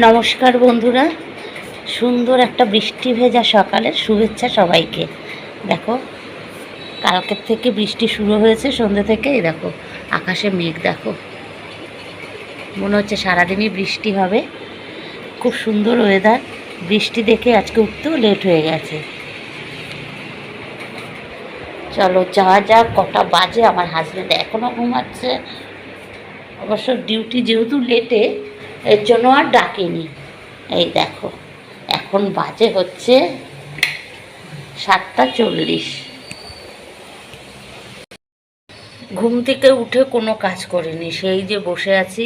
নমস্কার বন্ধুরা, সুন্দর একটা বৃষ্টি ভেজা সকালের শুভেচ্ছা সবাইকে। দেখো, কালকের থেকে বৃষ্টি শুরু হয়েছে, সন্ধ্যে থেকে। এই দেখো আকাশে মেঘ, দেখো মনে হচ্ছে সারাদিনই বৃষ্টি হবে। খুব সুন্দর ওয়েদার। বৃষ্টি দেখে আজকে উঠতেও লেট হয়ে গেছে। চলো যাওয়া যাক। কটা বাজে? আমার হাজব্যান্ড এখনও ঘুমাচ্ছে। অবশ্য ডিউটি যেহেতু লেটে, এর জন্য আর ডাকেনি। এই দেখো, এখন বাজে হচ্ছে 7:40। ঘুম থেকে উঠে কোনো কাজ করিনি, সেই যে বসে আছি,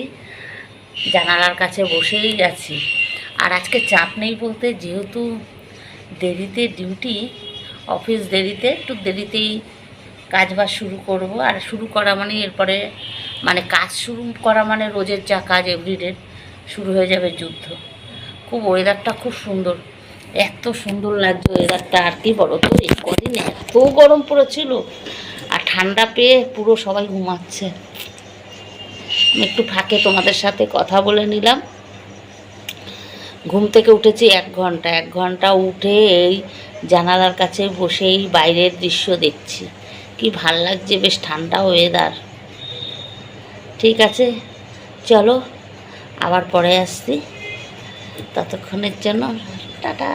জানালার কাছে বসেই আছি। আর আজকে চাপ নেই বলতে, যেহেতু দেরিতে ডিউটি, অফিস দেরিতে, একটু দেরিতেই কাজবাজ শুরু করব। আর শুরু করা মানে এরপরে কাজ শুরু করা মানে রোজের যা কাজ এভরিডে শুরু হয়ে যাবে যুদ্ধ। খুব ওয়েদারটা খুব সুন্দর, এত সুন্দর লাগছে ওয়েদারটা। আর কি বলো তো, এই কদিন এত গরম পড়েছিল, আর ঠান্ডা পেয়ে পুরো সবাই ঘুমাচ্ছে। আমি একটু ফাঁকে তোমাদের সাথে কথা বলে নিলাম। ঘুম থেকে উঠেছি 1 ঘন্টা উঠে এই জানালার কাছে বসেই বাইরের দৃশ্য দেখছি। কি ভাল লাগছে, বেশ ঠান্ডা ওয়েদার। ঠিক আছে, চলো আবার পরে আসছি। ততক্ষণের জন্য টাটা।